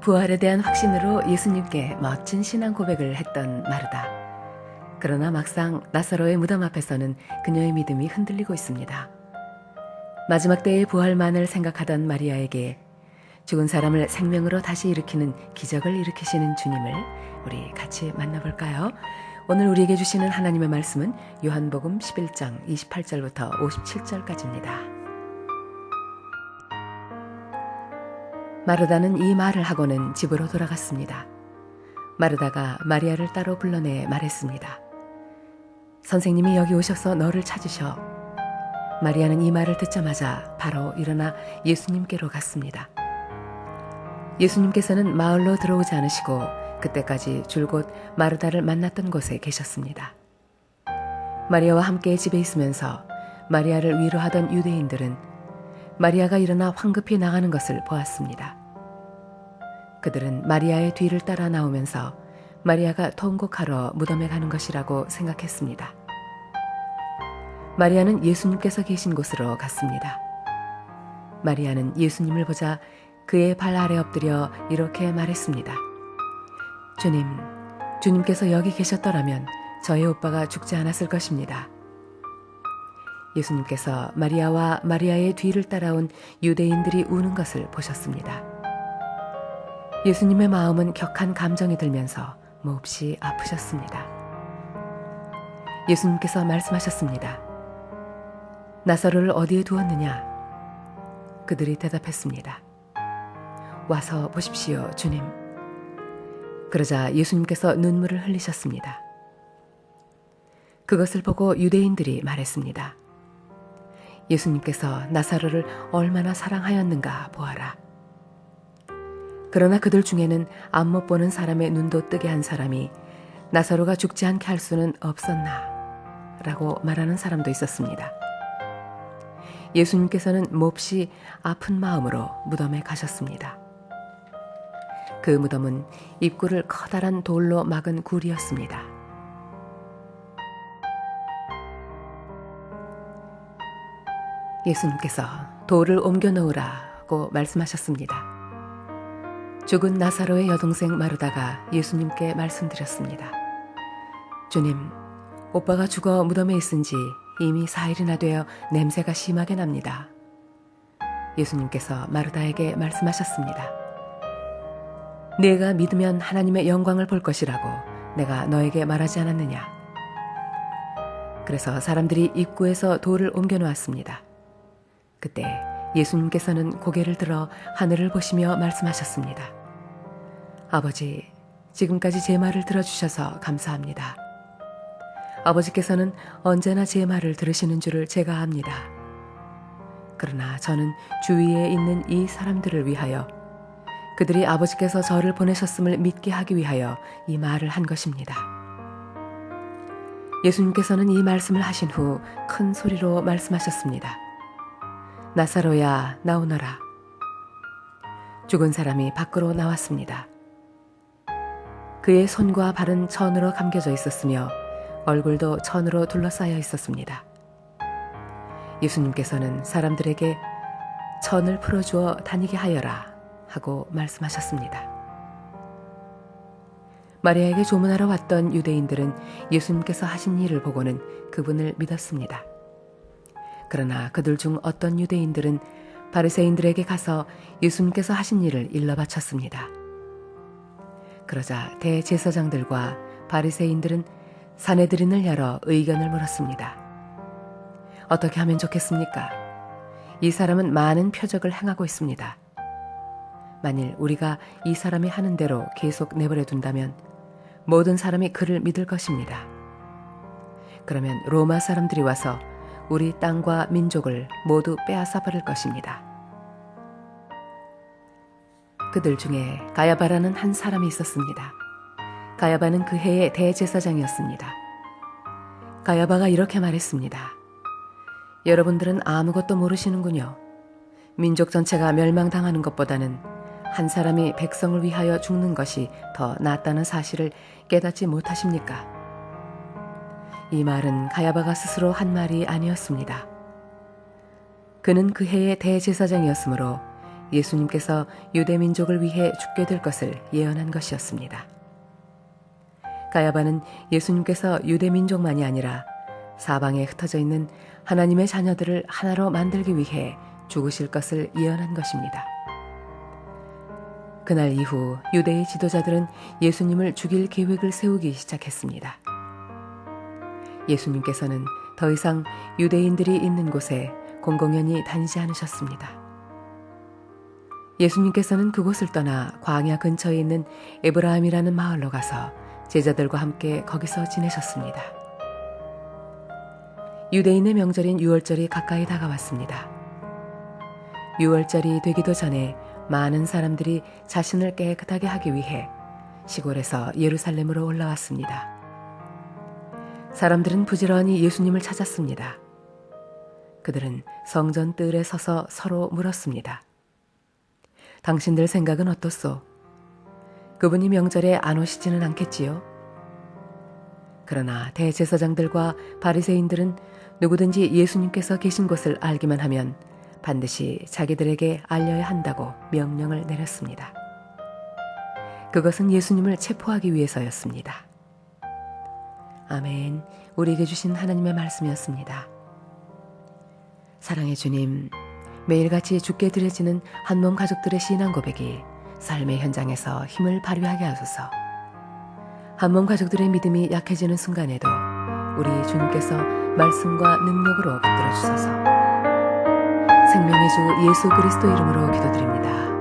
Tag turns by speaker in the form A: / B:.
A: 부활에 대한 확신으로 예수님께 멋진 신앙 고백을 했던 마르다. 그러나 막상 나사로의 무덤 앞에서는 그녀의 믿음이 흔들리고 있습니다. 마지막 때의 부활만을 생각하던 마리아에게 죽은 사람을 생명으로 다시 일으키는 기적을 일으키시는 주님을 우리 같이 만나볼까요? 오늘 우리에게 주시는 하나님의 말씀은 요한복음 11장 28절부터 57절까지입니다. 마르다는 이 말을 하고는 집으로 돌아갔습니다. 마르다가 마리아를 따로 불러내 말했습니다. 선생님이 여기 오셔서 너를 찾으셔. 마리아는 이 말을 듣자마자 바로 일어나 예수님께로 갔습니다. 예수님께서는 마을로 들어오지 않으시고 그때까지 줄곧 마르다를 만났던 곳에 계셨습니다. 마리아와 함께 집에 있으면서 마리아를 위로하던 유대인들은 마리아가 일어나 황급히 나가는 것을 보았습니다. 그들은 마리아의 뒤를 따라 나오면서 마리아가 통곡하러 무덤에 가는 것이라고 생각했습니다. 마리아는 예수님께서 계신 곳으로 갔습니다. 마리아는 예수님을 보자 그의 발 아래 엎드려 이렇게 말했습니다. 주님께서 여기 계셨더라면 저의 오빠가 죽지 않았을 것입니다. 예수님께서 마리아와 마리아의 뒤를 따라온 유대인들이 우는 것을 보셨습니다. 예수님의 마음은 격한 감정이 들면서 몹시 아프셨습니다. 예수님께서 말씀하셨습니다. 나사로를 어디에 두었느냐? 그들이 대답했습니다. 와서 보십시오, 주님. 그러자 예수님께서 눈물을 흘리셨습니다. 그것을 보고 유대인들이 말했습니다. 예수님께서 나사로를 얼마나 사랑하였는가 보아라. 그러나 그들 중에는 안 못 보는 사람의 눈도 뜨게 한 사람이 나사로가 죽지 않게 할 수는 없었나 라고 말하는 사람도 있었습니다. 예수님께서는 몹시 아픈 마음으로 무덤에 가셨습니다. 그 무덤은 입구를 커다란 돌로 막은 굴이었습니다. 예수님께서 돌을 옮겨 놓으라고 말씀하셨습니다. 죽은 나사로의 여동생 마르다가 예수님께 말씀드렸습니다. 주님, 오빠가 죽어 무덤에 있은 지 이미 4일이나 되어 냄새가 심하게 납니다. 예수님께서 마르다에게 말씀하셨습니다. 네가 믿으면 하나님의 영광을 볼 것이라고 내가 너에게 말하지 않았느냐. 그래서 사람들이 입구에서 돌을 옮겨 놓았습니다. 그때 예수님께서는 고개를 들어 하늘을 보시며 말씀하셨습니다. 아버지, 지금까지 제 말을 들어주셔서 감사합니다. 아버지께서는 언제나 제 말을 들으시는 줄을 제가 압니다. 그러나 저는 주위에 있는 이 사람들을 위하여 그들이 아버지께서 저를 보내셨음을 믿게 하기 위하여 이 말을 한 것입니다. 예수님께서는 이 말씀을 하신 후 큰 소리로 말씀하셨습니다. 나사로야, 나오너라. 죽은 사람이 밖으로 나왔습니다. 그의 손과 발은 천으로 감겨져 있었으며 얼굴도 천으로 둘러싸여 있었습니다. 예수님께서는 사람들에게 천을 풀어주어 다니게 하여라 하고 말씀하셨습니다. 마리아에게 조문하러 왔던 유대인들은 예수님께서 하신 일을 보고는 그분을 믿었습니다. 그러나 그들 중 어떤 유대인들은 바리새인들에게 가서 예수님께서 하신 일을 일러 바쳤습니다. 그러자 대제사장들과 바리새인들은 사내들인을 열어 의견을 물었습니다. 어떻게 하면 좋겠습니까? 이 사람은 많은 표적을 행하고 있습니다. 만일 우리가 이 사람이 하는 대로 계속 내버려 둔다면 모든 사람이 그를 믿을 것입니다. 그러면 로마 사람들이 와서 우리 땅과 민족을 모두 빼앗아 버릴 것입니다. 그들 중에 가야바라는 한 사람이 있었습니다. 가야바는 그 해의 대제사장이었습니다. 가야바가 이렇게 말했습니다. 여러분들은 아무것도 모르시는군요. 민족 전체가 멸망당하는 것보다는 한 사람이 백성을 위하여 죽는 것이 더 낫다는 사실을 깨닫지 못하십니까? 이 말은 가야바가 스스로 한 말이 아니었습니다. 그는 그 해의 대제사장이었으므로 예수님께서 유대 민족을 위해 죽게 될 것을 예언한 것이었습니다. 가야바는 예수님께서 유대 민족만이 아니라 사방에 흩어져 있는 하나님의 자녀들을 하나로 만들기 위해 죽으실 것을 예언한 것입니다. 그날 이후 유대의 지도자들은 예수님을 죽일 계획을 세우기 시작했습니다. 예수님께서는 더 이상 유대인들이 있는 곳에 공공연히 다니지 않으셨습니다. 예수님께서는 그곳을 떠나 광야 근처에 있는 에브라임이라는 마을로 가서 제자들과 함께 거기서 지내셨습니다. 유대인의 명절인 유월절이 가까이 다가왔습니다. 유월절이 되기도 전에 많은 사람들이 자신을 깨끗하게 하기 위해 시골에서 예루살렘으로 올라왔습니다. 사람들은 부지런히 예수님을 찾았습니다. 그들은 성전 뜰에 서서 서로 물었습니다. 당신들 생각은 어떻소? 그분이 명절에 안 오시지는 않겠지요? 그러나 대제사장들과 바리새인들은 누구든지 예수님께서 계신 곳을 알기만 하면 반드시 자기들에게 알려야 한다고 명령을 내렸습니다. 그것은 예수님을 체포하기 위해서였습니다. 아멘. 우리에게 주신 하나님의 말씀이었습니다. 사랑의 주님, 매일같이 주께 드려지는 한몸 가족들의 신앙 고백이 삶의 현장에서 힘을 발휘하게 하소서. 한몸 가족들의 믿음이 약해지는 순간에도 우리 주님께서 말씀과 능력으로 붙들어 주소서. 생명의 주 예수 그리스도 이름으로 기도드립니다.